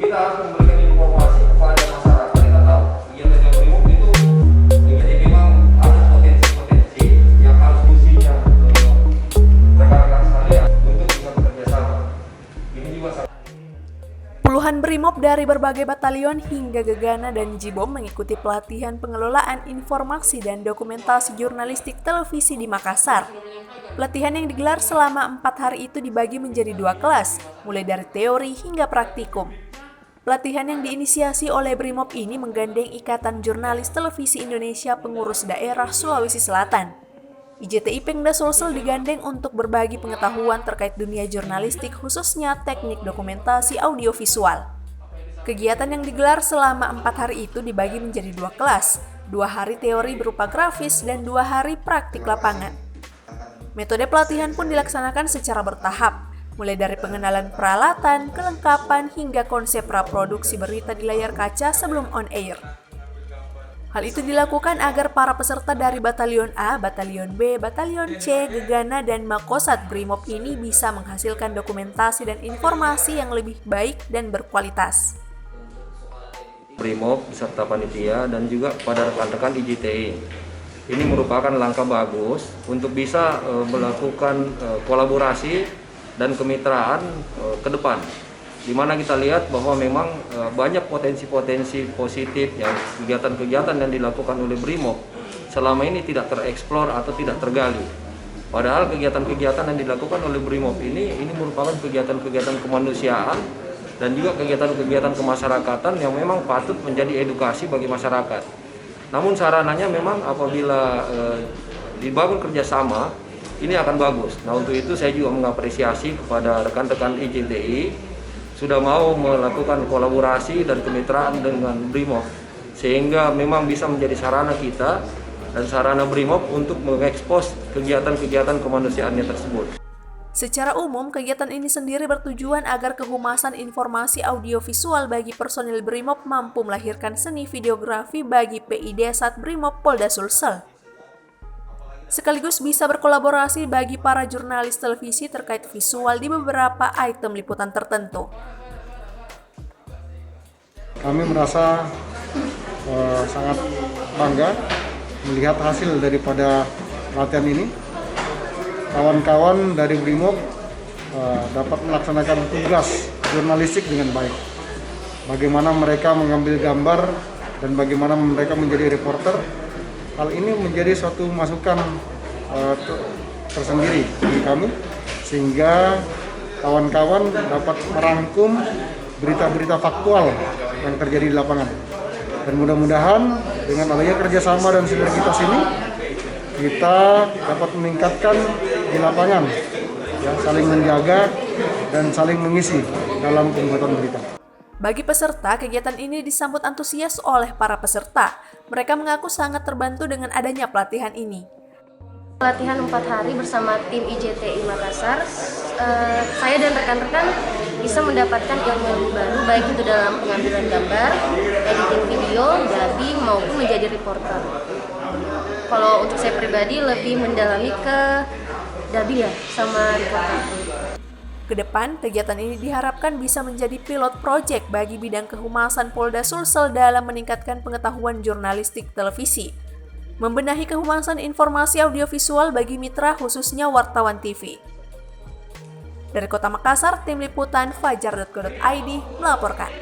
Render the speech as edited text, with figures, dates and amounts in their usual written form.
kita harus memberikan informasi kepada masyarakat. Kita tahu kegiatan BRIMOB itu jadi memang ada potensi-potensi yang harus fungsinya rekan-rekan sekalian untuk bisa bekerja sama. Ini juga Puluhan BRIMOB dari berbagai batalion hingga Gegana dan Jibom mengikuti pelatihan pengelolaan informasi dan dokumentasi jurnalistik televisi di Makassar. Pelatihan yang digelar selama 4 hari itu dibagi menjadi 2 kelas, mulai dari teori hingga praktikum. Pelatihan yang diinisiasi oleh BRIMOB ini menggandeng Ikatan Jurnalis Televisi Indonesia Pengurus Daerah Sulawesi Selatan. IJTI Pemda Sulsel digandeng untuk berbagi pengetahuan terkait dunia jurnalistik, khususnya teknik dokumentasi audiovisual. Kegiatan yang digelar selama 4 hari itu dibagi menjadi 2 kelas, 2 hari teori berupa grafis dan 2 hari praktik lapangan. Metode pelatihan pun dilaksanakan secara bertahap, mulai dari pengenalan peralatan, kelengkapan, hingga konsep praproduksi berita di layar kaca sebelum on air. Hal itu dilakukan agar para peserta dari Batalion A, Batalion B, Batalion C, Gegana, dan Makosat BRIMOB ini bisa menghasilkan dokumentasi dan informasi yang lebih baik dan berkualitas. BRIMOB beserta panitia dan juga kepada rekan-rekan IJTI. Ini merupakan langkah bagus untuk bisa melakukan kolaborasi dan kemitraan ke depan. Di mana kita lihat bahwa memang banyak potensi-potensi positif yang kegiatan-kegiatan yang dilakukan oleh BRIMOB selama ini tidak tereksplor atau tidak tergali. Padahal kegiatan-kegiatan yang dilakukan oleh BRIMOB ini merupakan kegiatan-kegiatan kemanusiaan dan juga kegiatan-kegiatan kemasyarakatan yang memang patut menjadi edukasi bagi masyarakat. Namun sarananya memang apabila dibangun kerjasama, ini akan bagus. Nah, untuk itu saya juga mengapresiasi kepada rekan-rekan IJTI sudah mau melakukan kolaborasi dan kemitraan dengan BRIMOB, sehingga memang bisa menjadi sarana kita dan sarana BRIMOB untuk mengekspos kegiatan-kegiatan kemanusiaannya tersebut. Secara umum, kegiatan ini sendiri bertujuan agar kehumasan informasi audiovisual bagi personil BRIMOB mampu melahirkan seni videografi bagi PID Sat BRIMOB Polda Sulsel. Sekaligus bisa berkolaborasi bagi para jurnalis televisi terkait visual di beberapa item liputan tertentu. Kami merasa sangat bangga melihat hasil daripada latihan ini. Kawan-kawan dari BRIMOB dapat melaksanakan tugas jurnalistik dengan baik. Bagaimana mereka mengambil gambar dan bagaimana mereka menjadi reporter. Hal ini menjadi suatu masukan tersendiri bagi kami, sehingga kawan-kawan dapat merangkum berita-berita faktual yang terjadi di lapangan. Dan mudah-mudahan dengan adanya kerjasama dan sinergitas ini, kita dapat meningkatkan di lapangan, ya, saling menjaga dan saling mengisi dalam pembuatan berita. Bagi peserta, kegiatan ini disambut antusias oleh para peserta. Mereka mengaku sangat terbantu dengan adanya pelatihan ini. Pelatihan 4 hari bersama tim IJTI Makassar, saya dan rekan-rekan bisa mendapatkan ilmu baru, baik itu dalam pengambilan gambar, editing video, dubbing, maupun menjadi reporter. Kalau untuk saya pribadi lebih mendalami ke dubbing ya, sama reporter. Kedepan, kegiatan ini diharapkan bisa menjadi pilot project bagi bidang kehumasan Polda Sulsel dalam meningkatkan pengetahuan jurnalistik televisi, membenahi kehumasan informasi audiovisual bagi mitra khususnya wartawan TV. Dari Kota Makassar, tim liputan fajar.co.id melaporkan.